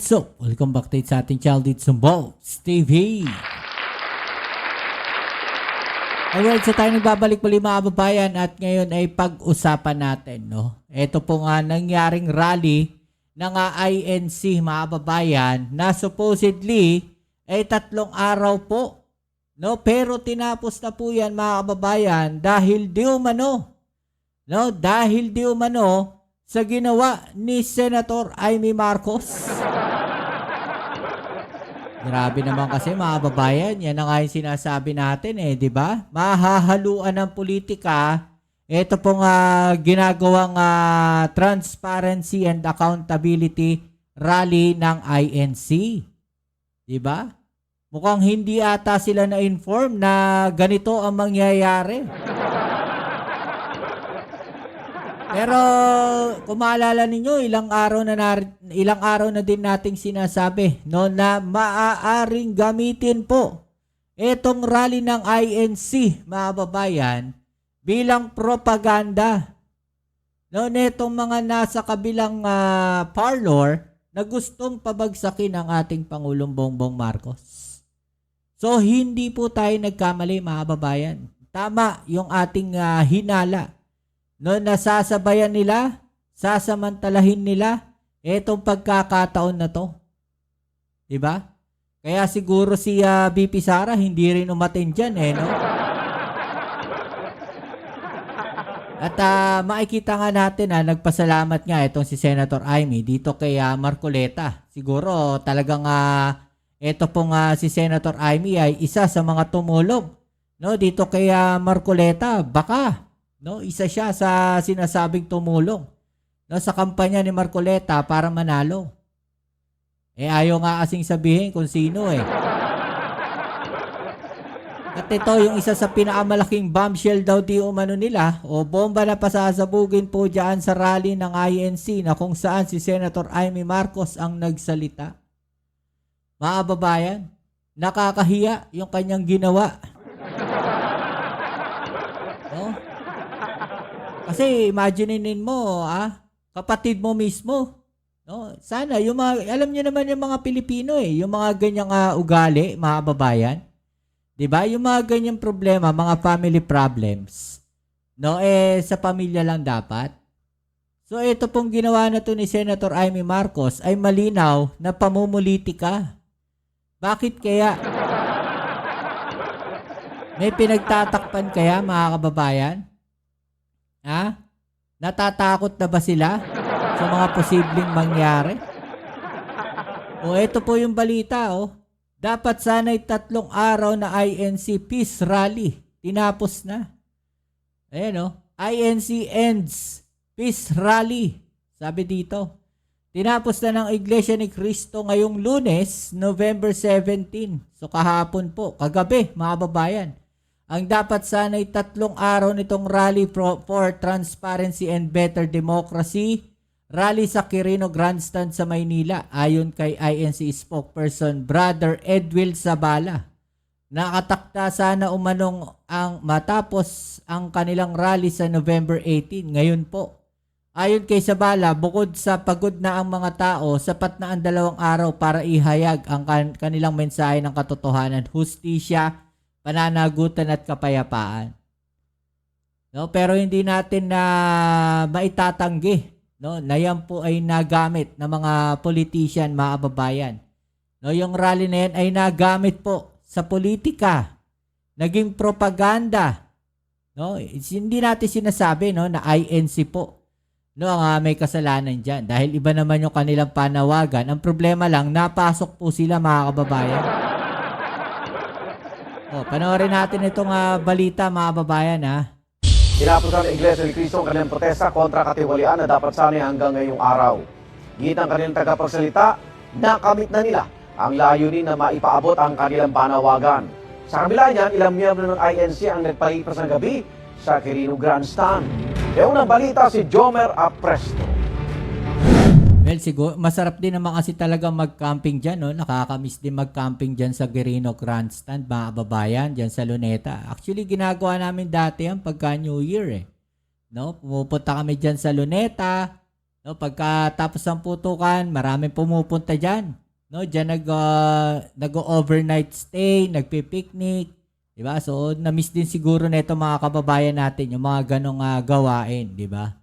So, welcome back tayo sa ating Child It's Bolts TV. Alright, so tayo nagbabalik muli mga kababayan at ngayon ay pag-usapan natin, no? Ito po nga nangyaring rally ng INC mga kababayan na supposedly ay 3 araw po, no? Pero tinapos na po yan mga kababayan dahil di umano, no? Dahil di umano sa ginawa ni Senator Amy Marcos. Grabe naman kasi mga kababayan, yan na nga yung sinasabi natin di ba? Mahahaluan ng politika, ito pong ginagawang Transparency and Accountability Rally ng INC. Di ba? Mukhang hindi ata sila na-inform na ganito ang mangyayari. Pero kung maalala ninyo, ilang araw na din nating sinasabi, no, na maaaring gamitin po itong rally ng INC, mga kababayan, bilang propaganda, no, netong mga nasa kabilang parlor na gustong pabagsakin ang ating Pangulong Bongbong Marcos. So hindi po tayo nagkamali mga kababayan. Tama yung ating hinala. No, nasasabayan nila, sasamantalahin nila etong pagkakataon na to. Diba? Kaya siguro si BP Sara hindi rin umatin dyan no? At makikita nga natin nagpasalamat nga itong si Senator Amy dito kay Marcoleta. Siguro talagang ito pong si Senator Amy ay isa sa mga tumulong, no, dito kay Marcoleta. Baka no, isa siya sa sinasabing tumulong, no, sa kampanya ni Marcoleta para manalo. Ayaw nga kasing sabihin kung sino At ito yung isa sa pinakamalaking bombshell daw di umano nila o bomba na pasasabugin po dyan sa rally ng INC na kung saan si Senator Amy Marcos ang nagsalita. Mga kababayan, nakakahiya yung kanyang ginawa. No? Kasi imaginein mo, kapatid mo mismo, no? Sana yung mga, alam niyo naman yung mga Pilipino yung mga ganyang ugali, mga babayan. 'Di ba? Yung mga ganyang problema, mga family problems, no, sa pamilya lang dapat. So ito pong ginawa na to ni Senator Amy Marcos ay malinaw na pamumulitika. Bakit kaya? May pinagtatakpan kaya mga kababayan? Natatakot na ba sila sa mga posibleng mangyari? Ito po yung balita Dapat sana'y 3 araw na INC Peace Rally. Tinapos na. Ayan INC ends Peace Rally. Sabi dito. Tinapos na ng Iglesia ni Cristo ngayong Lunes, November 17. So kahapon po, kagabi mga babayan. Ang dapat sana'y 3 araw nitong rally for transparency and better democracy, rally sa Quirino Grandstand sa Maynila, ayon kay INC spokesperson Brother Edwil Zabala. Nakatakda sana umanong ang matapos ang kanilang rally sa November 18, ngayon po. Ayon kay Zabala, bukod sa pagod na ang mga tao, sapat na ang 2 araw para ihayag ang kanilang mensahe ng katotohanan, hustisya, pananagutan at kapayapaan. No, pero hindi natin na maitatanggi, no, na yan po ay nagamit ng mga politician, mga kababayan. No, yung rally na yan ay nagamit po sa politika, naging propaganda. No, hindi natin sinasabi na INC po ang may kasalanan diyan dahil iba naman yung kanilang panawagan. Ang problema lang, napasok po sila mga kababayan. Panoorin natin itong balita mga babayan Tinapos ng Iglesia ni Cristo ang kanilang protesta kontra katiwalian na dapat sana'y hanggang ngayong araw. Git ang kanilang tagapagsalita, nakamit na nila ang layunin na maipaabot ang kanilang panawagan. Sa kabila niyan, ilang miyembro ng INC ang nagpalipas ng gabi sa Quirino Grandstand. Yung unang balita si Jomer Apresto. Well, siguro, masarap din naman kasi talaga mag-camping dyan, no? Nakakamiss din mag-camping dyan sa Quirino Grandstand, mga kababayan, dyan sa Luneta. Actually, ginagawa namin dati yan pagka New Year, no? Pumupunta kami dyan sa Luneta, No, pagkatapos ng putukan, maraming pumupunta diyan. No, diyan nag-overnight stay, nagpi-picnic, 'di ba? So, na-miss din siguro nito mga kababayan natin yung mga ganong gawain, 'di ba?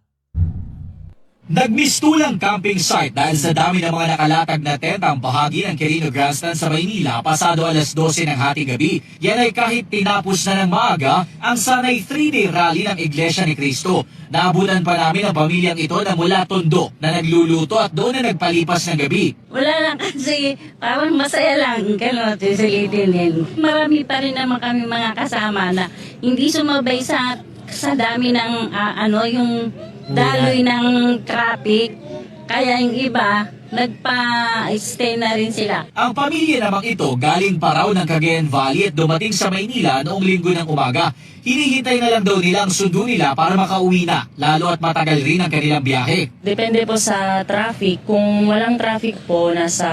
Nagmistulang camping site dahil sa dami ng mga nakalatag na tent ang bahagi ng Quirino Grandstand sa Maynila pasado alas 12 ng hating gabi. Yan ay kahit tinapos na ng maaga ang sanay 3-day rally ng Iglesia ni Cristo. Naabutan pa namin ang pamilyang ito na mula Tondo na nagluluto at doon na nagpalipas ng gabi. Wala lang kasi parang masaya lang gano'n susulitin din. Marami pa rin naman kami mga kasama na hindi sumabay sa dami ng yung daloy ng traffic. Kaya yung iba, nagpa-stay na rin sila. Ang pamilya namang ito galing pa raw ng Cagayan Valley at dumating sa Maynila noong linggo ng umaga. Hinihintay na lang daw nila ang sundo nila para makauwi na, lalo at matagal rin ang kanilang biyahe. Depende po sa traffic. Kung walang traffic po, nasa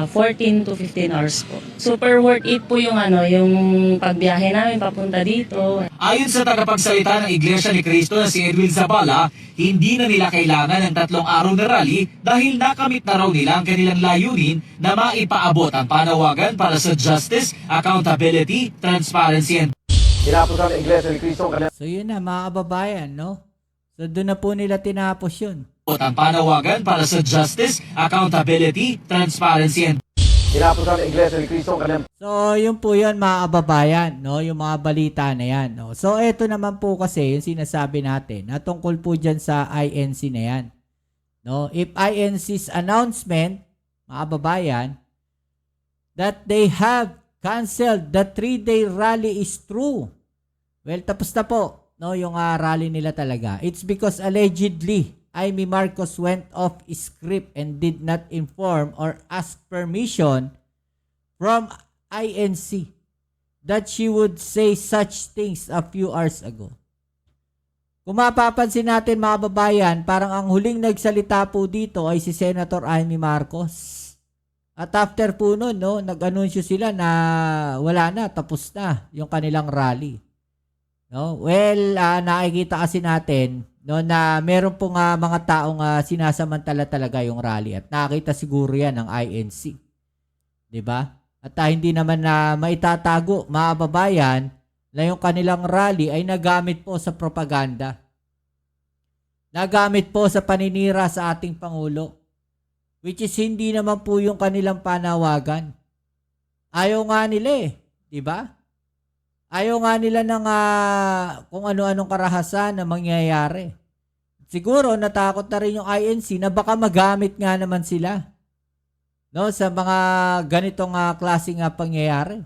14 to 15 hours po. Super worth it po yung yung pagbiyahe namin papunta dito. Ayon sa tagapagsalita ng Iglesia ni Cristo na si Edwin Zabala, hindi na nila kailangan ng 3 araw na rally dahil nakamit na raw nila ang kanilang layunin na maipaabot ang panawagan para sa justice, accountability, transparency and Tinapos ng Iglesia ni Cristo ang kanilang So, yun na mga kababayan, no? So, doon na po nila tinapos yun. ang panawagan para sa justice, accountability, transparency and Tinapos ng Iglesia ni Cristo ang kanilang So, yun po yun mga kababayan, no? Yung mga balita na yan, no? So, eto naman po kasi yung sinasabi natin na tungkol po dyan sa INC na yan. No? If INC's announcement, mga kababayan, that they have canceled the 3-day rally is true. Well, tapos na po, no? Yung rally nila talaga. It's because allegedly, Amy Marcos went off script and did not inform or ask permission from INC that she would say such things a few hours ago. Kung mapapansin natin mga babayan, parang ang huling nagsalita po dito ay si Senator Amy Marcos. At after po nun, no, nag-anunsyo sila na wala na, tapos na yung kanilang rally. No? Well, nakikita kasi natin no, na meron pong mga taong sinasamantala talaga yung rally at nakita siguro yan ng INC. 'Di ba? At hindi naman na maitatago mga babayan na yung kanilang rally ay nagamit po sa propaganda. Nagamit po sa paninira sa ating Pangulo. Which is hindi naman po yung kanilang panawagan. Ayaw nga nila 'di ba? Ayaw nga nila ng kung ano-anong karahasan na mangyayari. Siguro natakot na rin yung INC na baka magamit nga naman sila, no, sa mga ganitong klaseng pangyayari.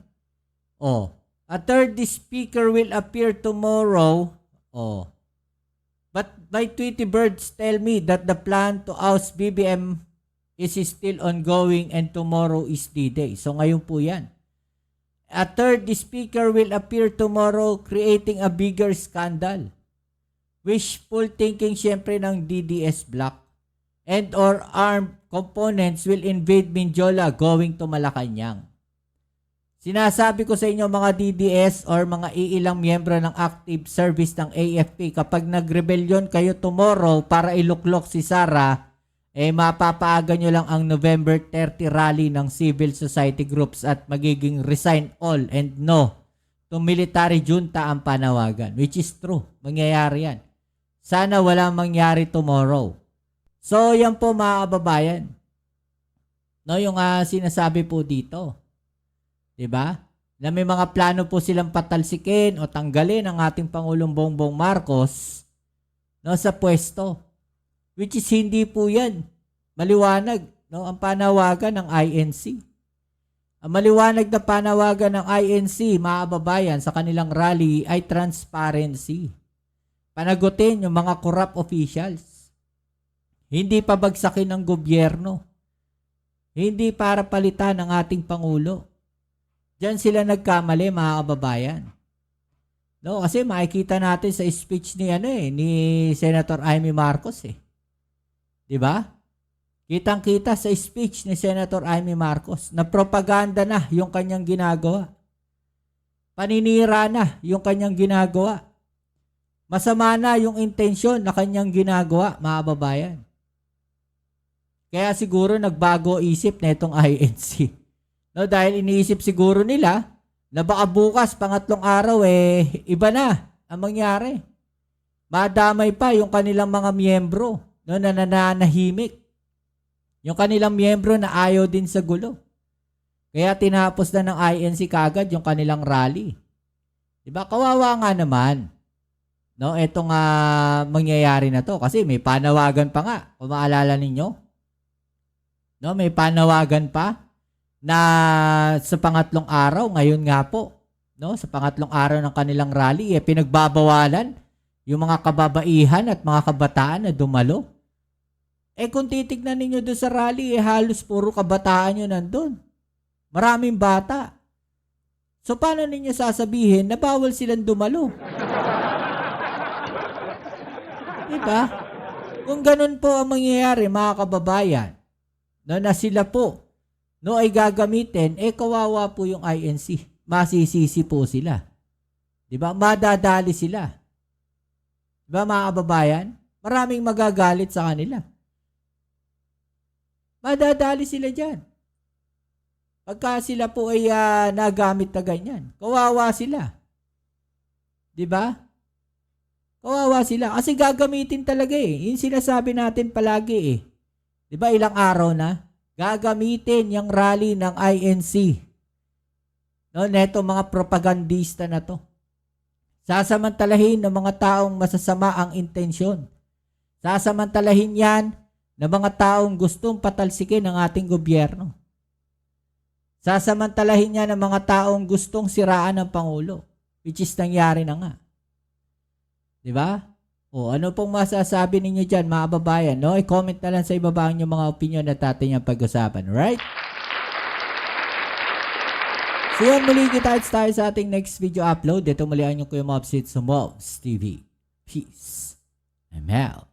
A third speaker will appear tomorrow. But my Tweety birds tell me that the plan to oust BBM is still ongoing and tomorrow is D-Day. So ngayon po yan. A third speaker will appear tomorrow creating a bigger scandal. Wishful thinking syempre ng DDS bloc and or armed components will invade Mindiola going to Malacanang. Sinasabi ko sa inyo mga DDS or mga iilang miyembro ng active service ng AFP, kapag nagrebelyon kayo tomorrow para iluklok si Sara, mapapaaga nyo lang ang November 30 rally ng civil society groups at magiging resign all and no to military junta ang panawagan, which is true. Mangyayari yan. Sana wala mangyari tomorrow. So, yan po mga kababayan. No, yung sinasabi po dito. 'Di ba? Na may mga plano po silang patalsikin o tanggalin ang ating Pangulong Bongbong Marcos no, sa pwesto. Which is hindi po yan. Maliwanag, no, ang panawagan ng INC. Ang maliwanag na panawagan ng INC, mga kababayan, sa kanilang rally ay transparency. Panagutin yung mga corrupt officials. Hindi pabagsakin ng gobyerno. Hindi para palitan ng ating Pangulo. Diyan sila nagkamali, mga kababayan. No, kasi makikita natin sa speech ni Senator Amy Marcos 'Di ba? Kitang-kita sa speech ni Senator Amy Marcos na propaganda na yung kanyang ginagawa. Paninira na yung kanyang ginagawa. Masama na yung intensyon na kanyang ginagawa, mga kababayan. Kaya siguro nagbago isip na itong INC. No, dahil iniisip siguro nila na baka bukas, pangatlong araw, iba na ang mangyari. Madamay pa yung kanilang mga miyembro, no, na nananahimik. Yung kanilang miyembro na ayaw din sa gulo. Kaya tinapos na ng INC kagad yung kanilang rally. Diba? Kawawa nga naman. No, etong mangyayari na to. Kasi may panawagan pa nga. Kung maalala ninyo. No, may panawagan pa na sa pangatlong araw, ngayon nga po, no, sa pangatlong araw ng kanilang rally, pinagbabawalan yung mga kababaihan at mga kabataan na dumalo. Kung titignan ninyo doon sa rally, halos puro kabataan yun nandun. Maraming bata. So, paano ninyo sasabihin na bawal silang dumalo? Diba? Kung ganun po ang mangyayari, mga kababayan, no, na sila po, no, ay gagamitin, kawawa po yung INC. Masisisi po sila. Diba? Madadali sila. Diba, mga kababayan? Maraming magagalit sa kanila. Madadali sila dyan. Pagka sila po ay nagamit na ganyan. Kawawa sila. Diba? Kawawa sila. Kasi gagamitin talaga Yung sinasabi natin palagi Diba, ilang araw na? Gagamitin yung rally ng INC. No, neto mga propagandista na to. Sasamantalahin ng mga taong masasama ang intensyon. Sasamantalahin yan ng mga taong gustong patalsikin ang ating gobyerno. Sasamantalahin niya ng mga taong gustong siraan ng Pangulo. Which is nangyari na nga. Diba? O ano pong masasabi ninyo dyan, mga babayan? No? I-comment na lang sa ibaba ang mga opinion na atin yung pag-usapan. Right? So yan, muli kita tayo sa ating next video upload. Dito muli ang yung Kuya Mobs sa Mobs TV. Peace. I'm out.